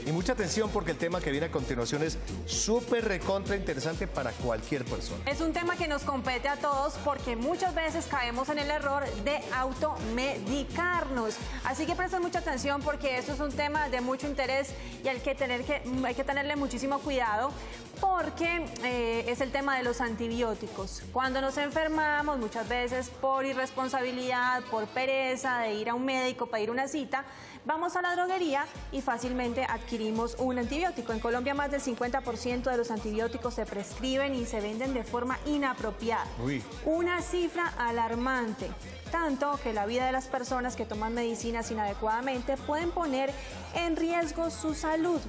Y mucha atención porque el tema que viene a continuación es súper recontra interesante para cualquier persona. Es un tema que nos compete a todos porque muchas veces caemos en el error de automedicarnos. Así que presten mucha atención porque esto es un tema de mucho interés y hay que tenerle muchísimo cuidado porque es el tema de los antibióticos. Cuando nos enfermamos, muchas veces por irresponsabilidad, por pereza de ir a un médico, pedir una cita, vamos a la droguería y fácilmente adquirimos un antibiótico. En Colombia más del 50% de los antibióticos se prescriben y se venden de forma inapropiada. Una cifra alarmante, tanto que la vida de las personas que toman medicinas inadecuadamente pueden poner en riesgo su salud.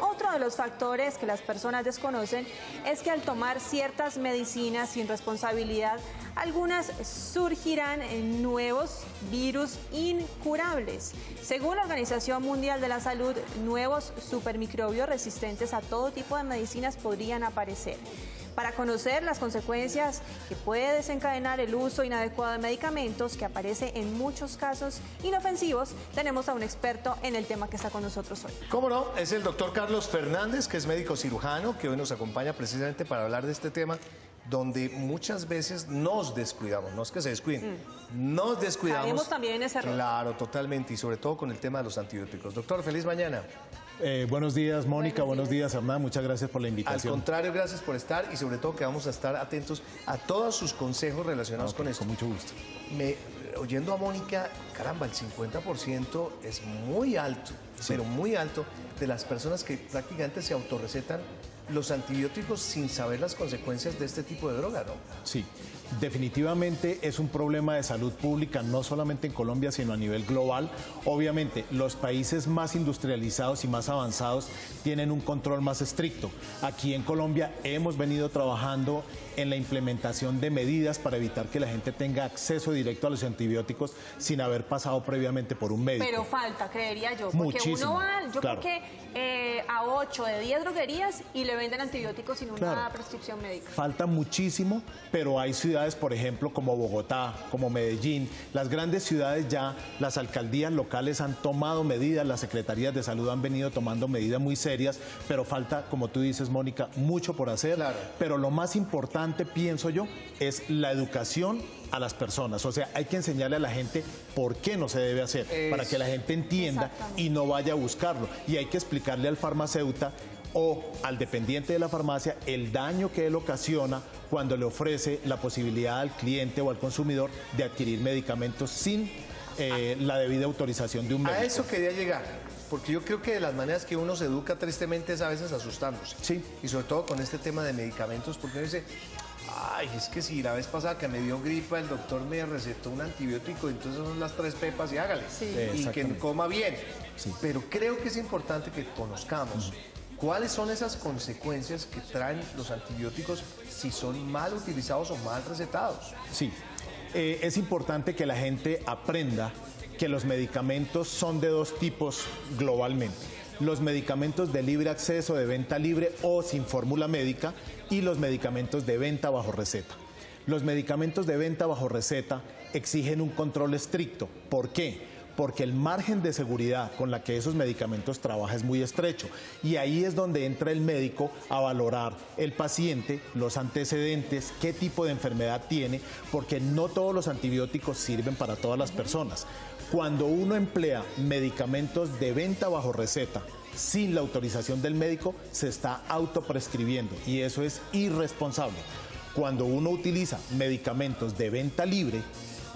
Otro de los factores que las personas desconocen es que al tomar ciertas medicinas sin responsabilidad, algunas surgirán nuevos virus incurables. Según la Organización Mundial de la Salud, nuevos supermicrobios resistentes a todo tipo de medicinas podrían aparecer. Para conocer las consecuencias que puede desencadenar el uso inadecuado de medicamentos, que aparece en muchos casos inofensivos, tenemos a un experto en el tema que está con nosotros hoy. ¿Cómo no? Es el doctor Carlos Fernández, que es médico cirujano, que hoy nos acompaña precisamente para hablar de este tema, donde muchas veces nos descuidamos, no es que se descuiden, nos descuidamos. Caemos también en ese error. Claro, totalmente, y sobre todo con el tema de los antibióticos. Doctor, feliz mañana. Buenos días, Mónica. Buenos días, Hernán. Muchas gracias por la invitación. Al contrario, gracias por estar y sobre todo que vamos a estar atentos a todos sus consejos relacionados con esto. Con mucho gusto. Oyendo a Mónica, caramba, el 50% es muy alto, pero muy alto, de las personas que prácticamente se autorrecetan los antibióticos sin saber las consecuencias de este tipo de droga, ¿no? Sí, definitivamente es un problema de salud pública, no solamente en Colombia, sino a nivel global. Obviamente, los países más industrializados y más avanzados tienen un control más estricto. Aquí en Colombia hemos venido trabajando en la implementación de medidas para evitar que la gente tenga acceso directo a los antibióticos sin haber pasado previamente por un médico. Pero falta, creería yo, porque muchísimo, uno va, yo claro, creo que a 8 de 10 droguerías y le venden antibióticos sin una prescripción médica. Falta muchísimo, pero hay ciudades, por ejemplo, como Bogotá, como Medellín, las grandes ciudades ya, las alcaldías locales han tomado medidas, las secretarías de salud han venido tomando medidas muy serias, pero falta, como tú dices, Mónica, mucho por hacer. Claro. Pero lo más importante, pienso yo, es la educación a las personas. O sea, hay que enseñarle a la gente por qué no se debe hacer, para que la gente entienda y no vaya a buscarlo. Y hay que explicarle al farmacéutico o al dependiente de la farmacia el daño que él ocasiona cuando le ofrece la posibilidad al cliente o al consumidor de adquirir medicamentos sin la debida autorización de un médico. A eso quería llegar, porque yo creo que de las maneras que uno se educa tristemente es a veces asustándose. Sí. Y sobre todo con este tema de medicamentos, porque uno dice, ay, es que si la vez pasada que me dio gripa el doctor me recetó un antibiótico, entonces son las 3 pepas y hágale. Sí. Y que coma bien. Sí. Pero creo que es importante que conozcamos cuáles son esas consecuencias que traen los antibióticos si son mal utilizados o mal recetados. Sí, es importante que la gente aprenda que los medicamentos son de 2 tipos globalmente. Los medicamentos de libre acceso, de venta libre o sin fórmula médica, y los medicamentos de venta bajo receta. Los medicamentos de venta bajo receta exigen un control estricto. ¿Por qué? Porque el margen de seguridad con la que esos medicamentos trabajan es muy estrecho, y ahí es donde entra el médico a valorar el paciente, los antecedentes, qué tipo de enfermedad tiene, porque no todos los antibióticos sirven para todas las personas. Cuando uno emplea medicamentos de venta bajo receta sin la autorización del médico, se está autoprescribiendo y eso es irresponsable. Cuando uno utiliza medicamentos de venta libre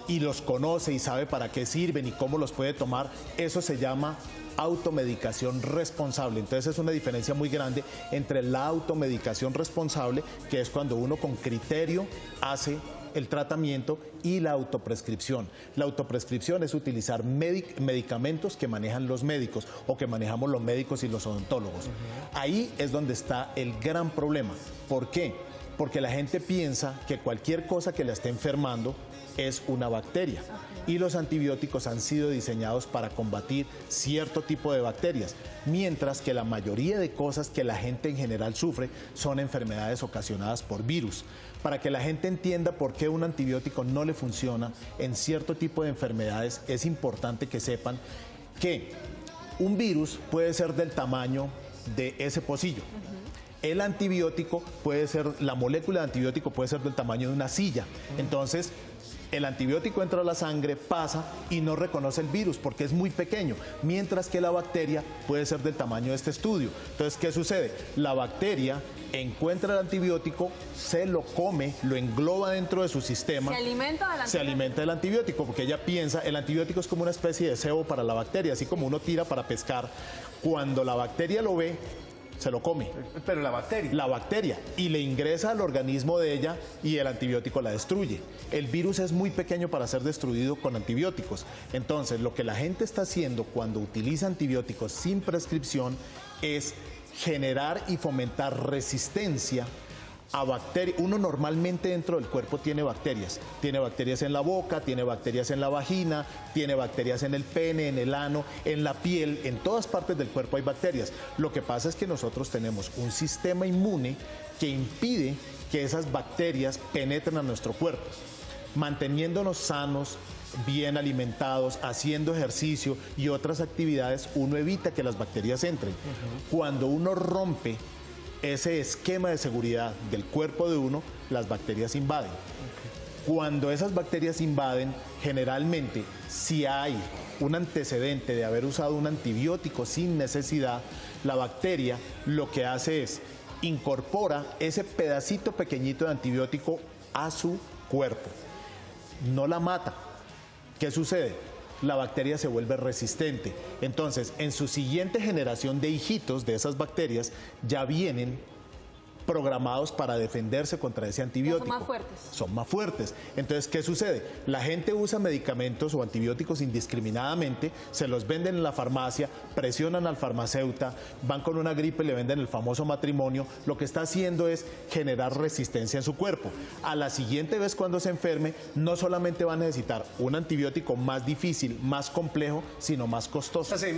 y los conoce y sabe para qué sirven y cómo los puede tomar, eso se llama automedicación responsable. Entonces es una diferencia muy grande entre la automedicación responsable, que es cuando uno con criterio hace el tratamiento, y la autoprescripción. La autoprescripción es utilizar medicamentos que manejan los médicos o que manejamos los médicos y los odontólogos. Ahí es donde está el gran problema. ¿Por qué? Porque la gente piensa que cualquier cosa que la esté enfermando es una bacteria, y los antibióticos han sido diseñados para combatir cierto tipo de bacterias, mientras que la mayoría de cosas que la gente en general sufre son enfermedades ocasionadas por virus. Para que la gente entienda por qué un antibiótico no le funciona en cierto tipo de enfermedades, es importante que sepan que Un virus puede ser del tamaño de ese pocillo. El antibiótico puede ser, la molécula de antibiótico puede ser del tamaño de una silla. Entonces, el antibiótico entra a la sangre, pasa y no reconoce el virus porque es muy pequeño, mientras que la bacteria puede ser del tamaño de este estudio. Entonces, ¿qué sucede? La bacteria encuentra el antibiótico, se lo come, lo engloba dentro de su sistema. Se alimenta del antibiótico. Se alimenta del antibiótico porque ella piensa, el antibiótico es como una especie de cebo para la bacteria, así como uno tira para pescar. Cuando la bacteria lo ve, se lo come. Pero la bacteria. La bacteria. Y le ingresa al organismo de ella y el antibiótico la destruye. El virus es muy pequeño para ser destruido con antibióticos. Entonces, lo que la gente está haciendo cuando utiliza antibióticos sin prescripción es generar y fomentar resistencia a bacterias. Uno normalmente dentro del cuerpo tiene bacterias. Tiene bacterias en la boca, tiene bacterias en la vagina, tiene bacterias en el pene, en el ano, en la piel, en todas partes del cuerpo hay bacterias. Lo que pasa es que nosotros tenemos un sistema inmune que impide que esas bacterias penetren a nuestro cuerpo. Manteniéndonos sanos, bien alimentados, haciendo ejercicio y otras actividades, uno evita que las bacterias entren. Cuando uno rompe ese esquema de seguridad del cuerpo de uno, las bacterias invaden. Cuando esas bacterias invaden, generalmente, si hay un antecedente de haber usado un antibiótico sin necesidad, la bacteria lo que hace es incorpora ese pedacito pequeñito de antibiótico a su cuerpo. No la mata. ¿Qué sucede? La bacteria se vuelve resistente. Entonces, en su siguiente generación de hijitos de esas bacterias, ya vienen programados para defenderse contra ese antibiótico. Son más fuertes. Son más fuertes. Entonces, ¿qué sucede? La gente usa medicamentos o antibióticos indiscriminadamente, se los venden en la farmacia, presionan al farmacéutico, van con una gripe y le venden el famoso matrimonio. Lo que está haciendo es generar resistencia en su cuerpo. A la siguiente vez cuando se enferme, no solamente va a necesitar un antibiótico más difícil, más complejo, sino más costoso. O sea,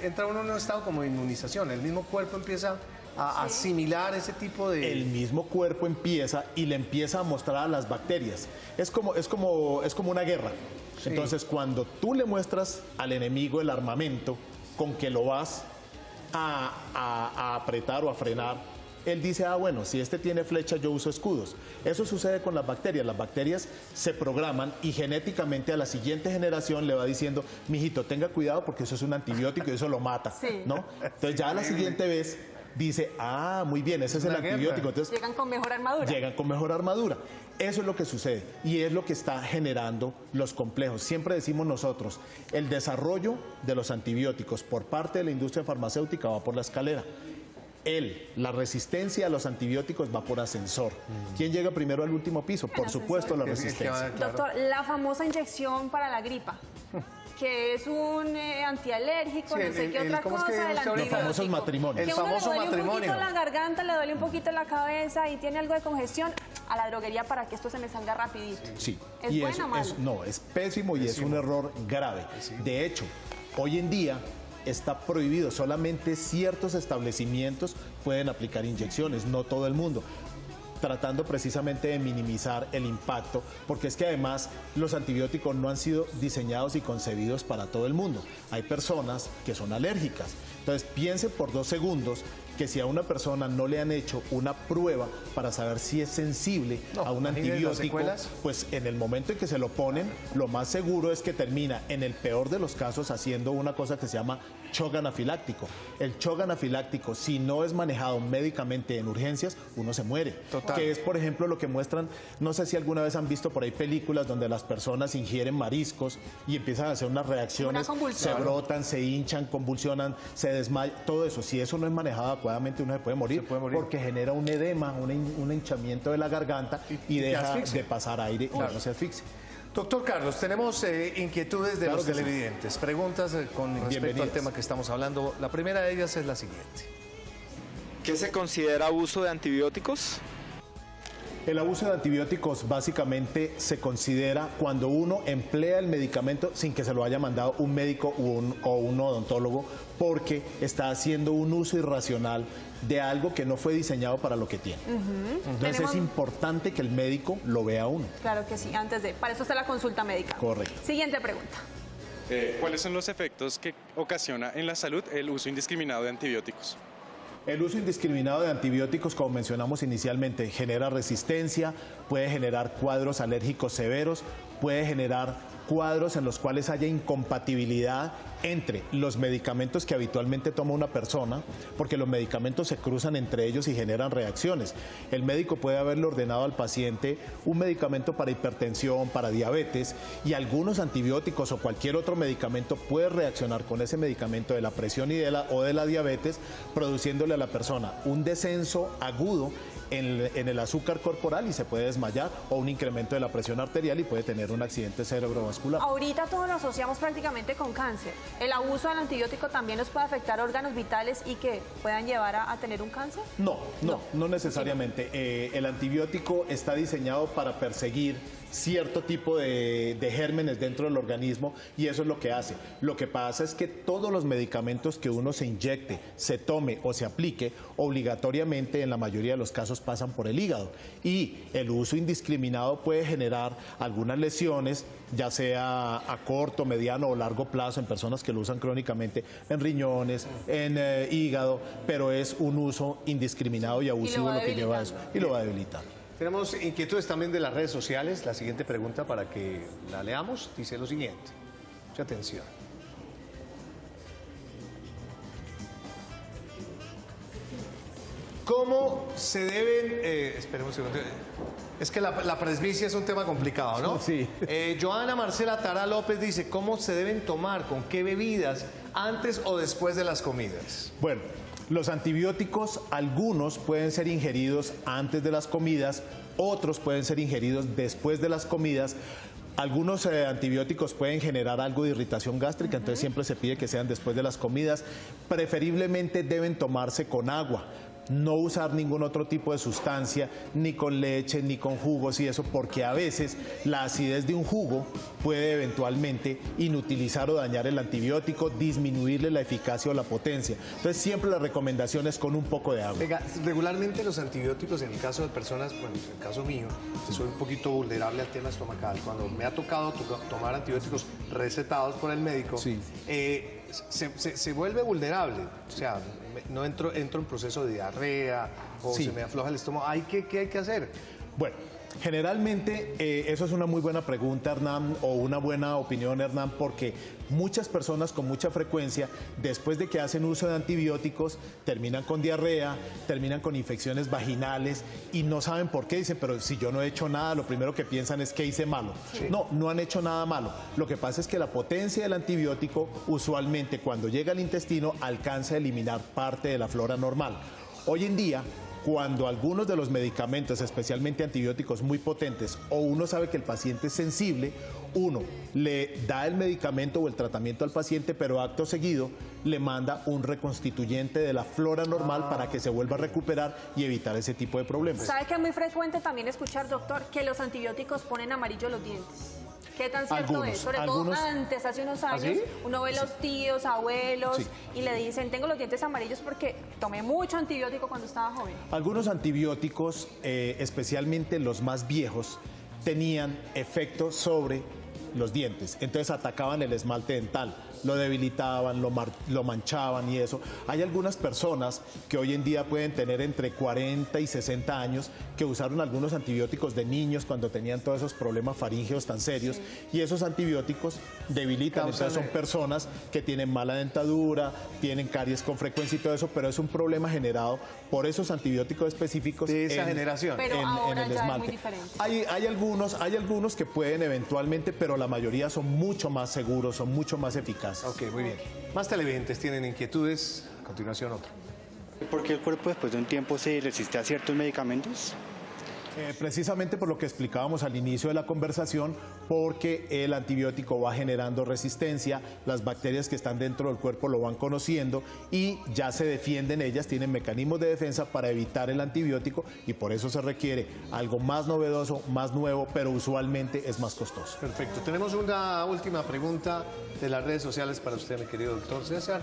entra uno en un estado como de inmunización, el mismo cuerpo empieza a asimilar ese tipo de... El mismo cuerpo empieza y le empieza a mostrar a las bacterias. Es como una guerra. Sí. Entonces, cuando tú le muestras al enemigo el armamento con que lo vas a apretar o a frenar, él dice, ah, bueno, si este tiene flecha, yo uso escudos. Eso sucede con las bacterias. Las bacterias se programan y genéticamente a la siguiente generación le va diciendo, mijito, tenga cuidado porque eso es un antibiótico y eso lo mata, sí. ¿no? Entonces ya a la siguiente vez dice, ah, muy bien, ese es el antibiótico. Entonces, llegan con mejor armadura. Llegan con mejor armadura. Eso es lo que sucede y es lo que está generando los complejos. Siempre decimos nosotros, el desarrollo de los antibióticos por parte de la industria farmacéutica va por la escalera. La resistencia a los antibióticos va por ascensor. ¿Quién llega primero al último piso? Por supuesto, la resistencia. Doctor, la famosa inyección para la gripa, que es un antialérgico, sí, no sé qué otra cosa del antibiótico. Los famosos matrimonios. Que uno le duele un poquito la garganta, le duele un poquito la cabeza y tiene algo de congestión, a la droguería para que esto se me salga rapidito. Sí. ¿Es y buena o mala? No, es pésimo y es un error grave. De hecho, hoy en día está prohibido, solamente ciertos establecimientos pueden aplicar inyecciones, no todo el mundo, tratando precisamente de minimizar el impacto, porque es que además los antibióticos no han sido diseñados y concebidos para todo el mundo. Hay personas que son alérgicas. Entonces piense por 2 segundos que si a una persona no le han hecho una prueba para saber si es sensible a un antibiótico, pues en el momento en que se lo ponen, lo más seguro es que termina, en el peor de los casos, haciendo una cosa que se llama shock anafiláctico. El shock anafiláctico, si no es manejado médicamente en urgencias, uno se muere. Total. Que es, por ejemplo, lo que muestran, no sé si alguna vez han visto por ahí películas donde las personas ingieren mariscos y empiezan a hacer unas reacciones, se brotan, se hinchan, convulsionan, se desmayan, todo eso. Si eso no es manejado adecuadamente, uno se puede morir, porque genera un edema, un hinchamiento de la garganta y deja de pasar aire y uno se asfixia. Doctor Carlos, tenemos inquietudes de los televidentes, preguntas con respecto al tema que estamos hablando. La primera de ellas es la siguiente. ¿Qué se considera abuso de antibióticos? El abuso de antibióticos básicamente se considera cuando uno emplea el medicamento sin que se lo haya mandado un médico o un odontólogo, porque está haciendo un uso irracional de algo que no fue diseñado para lo que tiene. Entonces es importante que el médico lo vea a uno. Claro que sí, para eso está la consulta médica. Correcto. Siguiente pregunta. ¿Cuáles son los efectos que ocasiona en la salud el uso indiscriminado de antibióticos? El uso indiscriminado de antibióticos, como mencionamos inicialmente, genera resistencia, puede generar cuadros alérgicos severos, puede generar cuadros en los cuales haya incompatibilidad entre los medicamentos que habitualmente toma una persona, porque los medicamentos se cruzan entre ellos y generan reacciones. El médico puede haberle ordenado al paciente un medicamento para hipertensión, para diabetes, y algunos antibióticos o cualquier otro medicamento puede reaccionar con ese medicamento de la presión o de la diabetes, produciéndole a la persona un descenso agudo en el azúcar corporal y se puede desmayar, o un incremento de la presión arterial y puede tener un accidente cerebrovascular. Ahorita todos lo asociamos prácticamente con cáncer. ¿El abuso del antibiótico también nos puede afectar órganos vitales y que puedan llevar a tener un cáncer? No necesariamente. El antibiótico está diseñado para perseguir cierto tipo de gérmenes dentro del organismo, y eso es lo que hace. Lo que pasa es que todos los medicamentos que uno se inyecte, se tome o se aplique, obligatoriamente en la mayoría de los casos pasan por el hígado, y el uso indiscriminado puede generar algunas lesiones, ya sea a corto, mediano o largo plazo en personas que lo usan crónicamente, en riñones, en hígado, pero es un uso indiscriminado y abusivo lo que lleva a eso, y lo va a debilitar. Tenemos inquietudes también de las redes sociales. La siguiente pregunta, para que la leamos, dice lo siguiente. Mucha atención. ¿Cómo se deben... esperemos un segundo. Es que la presbicia es un tema complicado, ¿no? Sí. Joana Marcela Tara López dice, ¿cómo se deben tomar? ¿Con qué bebidas? ¿Antes o después de las comidas? Bueno, los antibióticos, algunos pueden ser ingeridos antes de las comidas, otros pueden ser ingeridos después de las comidas. Algunos antibióticos pueden generar algo de irritación gástrica, entonces siempre se pide que sean después de las comidas. Preferiblemente deben tomarse con agua. No usar ningún otro tipo de sustancia, ni con leche, ni con jugos y eso, porque a veces la acidez de un jugo puede eventualmente inutilizar o dañar el antibiótico, disminuirle la eficacia o la potencia. Entonces siempre la recomendación es con un poco de agua. Venga, regularmente los antibióticos, en el caso de personas, bueno, en el caso mío, soy un poquito vulnerable al tema estomacal. Cuando me ha tocado tomar antibióticos recetados por el médico, sí, se vuelve vulnerable. O sea, no entro en proceso de diarrea o sí, se me afloja el estómago. ¿Qué hay que hacer? Bueno, generalmente eso es una muy buena pregunta, Hernán, o una buena opinión, Hernán, porque muchas personas con mucha frecuencia, después de que hacen uso de antibióticos, terminan con diarrea, terminan con infecciones vaginales y no saben por qué. Dicen, pero si yo no he hecho nada, lo primero que piensan es que hice malo. Sí. No han hecho nada malo. Lo que pasa es que la potencia del antibiótico, usualmente cuando llega al intestino, alcanza a eliminar parte de la flora normal. Hoy en día, cuando algunos de los medicamentos, especialmente antibióticos muy potentes, o uno sabe que el paciente es sensible, uno le da el medicamento o el tratamiento al paciente, pero acto seguido le manda un reconstituyente de la flora normal para que se vuelva a recuperar y evitar ese tipo de problemas. ¿Sabe que es muy frecuente también escuchar, doctor, que los antibióticos ponen amarillos los dientes? ¿Qué tan cierto es? Sobre todo antes, hace unos años, ¿sí? Uno ve los tíos, abuelos, y le dicen, tengo los dientes amarillos porque tomé mucho antibiótico cuando estaba joven. Algunos antibióticos, especialmente los más viejos, tenían efecto sobre los dientes, entonces atacaban el esmalte dental, lo debilitaban, lo manchaban y eso. Hay algunas personas que hoy en día pueden tener entre 40 y 60 años que usaron algunos antibióticos de niños cuando tenían todos esos problemas faríngeos tan serios, y esos antibióticos debilitan. Entonces son personas que tienen mala dentadura, tienen caries con frecuencia y todo eso, pero es un problema generado por esos antibióticos específicos de esa generación. Pero ahora en el ya esmalte. es muy diferente. Hay algunos que pueden eventualmente, pero la mayoría son mucho más seguros, son mucho más eficaces. Ok, muy bien. Más televidentes tienen inquietudes. A continuación, otro. ¿Por qué el cuerpo después de un tiempo se resiste a ciertos medicamentos? Precisamente por lo que explicábamos al inicio de la conversación, porque el antibiótico va generando resistencia, las bacterias que están dentro del cuerpo lo van conociendo y ya se defienden ellas, tienen mecanismos de defensa para evitar el antibiótico, y por eso se requiere algo más novedoso, más nuevo, pero usualmente es más costoso. Perfecto. Tenemos una última pregunta de las redes sociales para usted, mi querido doctor César.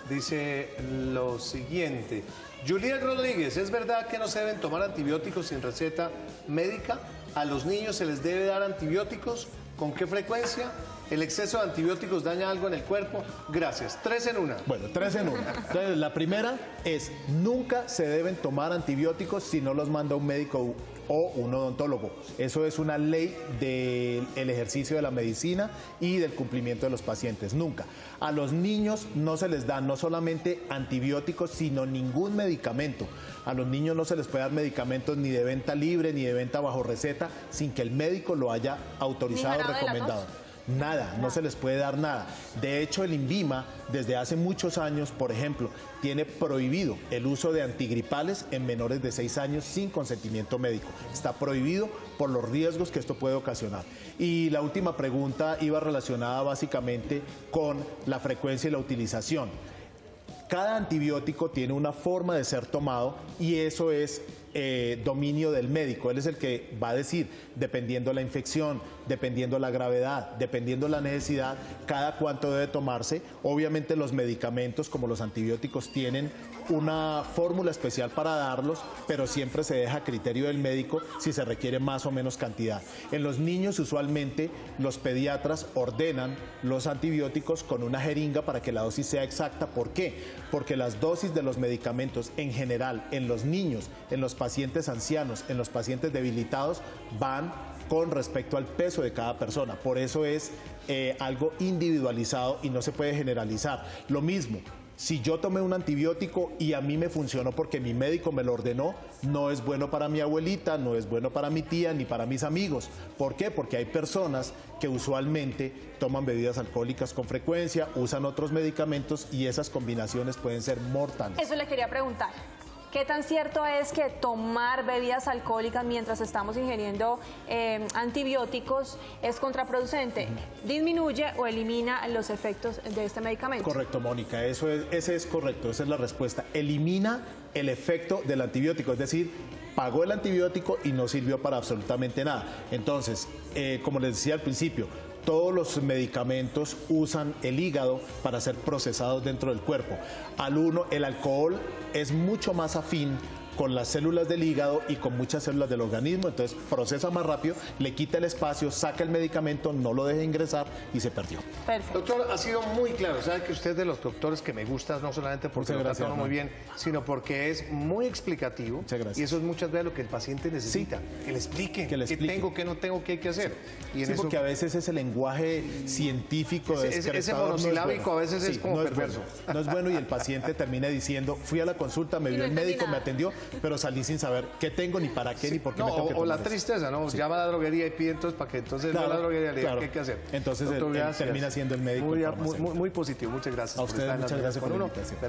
Dice lo siguiente. Julián Rodríguez, ¿es verdad que no se deben tomar antibióticos sin receta médica? ¿A los niños se les debe dar antibióticos? ¿Con qué frecuencia? ¿El exceso de antibióticos daña algo en el cuerpo? Gracias. 3 en 1. Bueno, 3 en 1. Entonces, la primera es, nunca se deben tomar antibióticos si no los manda un médico o un odontólogo. Eso es una ley del ejercicio de la medicina y del cumplimiento de los pacientes. Nunca. A los niños no se les da no solamente antibióticos, sino ningún medicamento. A los niños no se les puede dar medicamentos ni de venta libre ni de venta bajo receta sin que el médico lo haya autorizado o recomendado. Nada, no se les puede dar nada. De hecho, el INVIMA, desde hace muchos años, por ejemplo, tiene prohibido el uso de antigripales en menores de 6 años sin consentimiento médico. Está prohibido por los riesgos que esto puede ocasionar. Y la última pregunta iba relacionada básicamente con la frecuencia y la utilización. Cada antibiótico tiene una forma de ser tomado y eso es dominio del médico. Él es el que va a decir, dependiendo la infección, dependiendo la gravedad, dependiendo la necesidad, cada cuánto debe tomarse. Obviamente los medicamentos como los antibióticos tienen una fórmula especial para darlos, pero siempre se deja a criterio del médico si se requiere más o menos cantidad. En los niños usualmente los pediatras ordenan los antibióticos con una jeringa para que la dosis sea exacta. ¿Por qué? Porque las dosis de los medicamentos en general en los niños, en los pacientes ancianos, en los pacientes debilitados van con respecto al peso de cada persona. Por eso es algo individualizado y no se puede generalizar. Lo mismo, si yo tomé un antibiótico y a mí me funcionó porque mi médico me lo ordenó, no es bueno para mi abuelita, no es bueno para mi tía ni para mis amigos. ¿Por qué? Porque hay personas que usualmente toman bebidas alcohólicas con frecuencia, usan otros medicamentos y esas combinaciones pueden ser mortales. Eso le quería preguntar. ¿Qué tan cierto es que tomar bebidas alcohólicas mientras estamos ingiriendo antibióticos es contraproducente? ¿Disminuye o elimina los efectos de este medicamento? Correcto, Mónica, ese es correcto, esa es la respuesta. Elimina el efecto del antibiótico, es decir, pagó el antibiótico y no sirvió para absolutamente nada. Entonces, como les decía al principio, todos los medicamentos usan el hígado para ser procesados dentro del cuerpo. El alcohol es mucho más afín con las células del hígado y con muchas células del organismo, entonces procesa más rápido, le quita el espacio, saca el medicamento, no lo deja ingresar y se perdió. Perfecto. Doctor, ha sido muy claro. Sabe que usted es de los doctores que me gusta, no solamente porque lo trata muy bien, sino porque es muy explicativo. Muchas gracias. Y eso es muchas veces lo que el paciente necesita. Sí. Que le explique qué tengo, qué no tengo, qué hay que hacer. Y sí, porque a veces ese lenguaje científico ese monosilábico a veces es como perverso. No es bueno y el paciente termina diciendo, fui a la consulta, me vio el médico, me atendió, pero salí sin saber qué tengo, ni para qué, ni por qué me tengo que tomar. O la tristeza, ¿no? Sí. Llama a la droguería y pide entonces para que entonces va a la droguería y le diga qué hay que hacer. Entonces él termina siendo el médico. Muy positivo, muchas gracias. A ustedes muchas gracias por la invitación.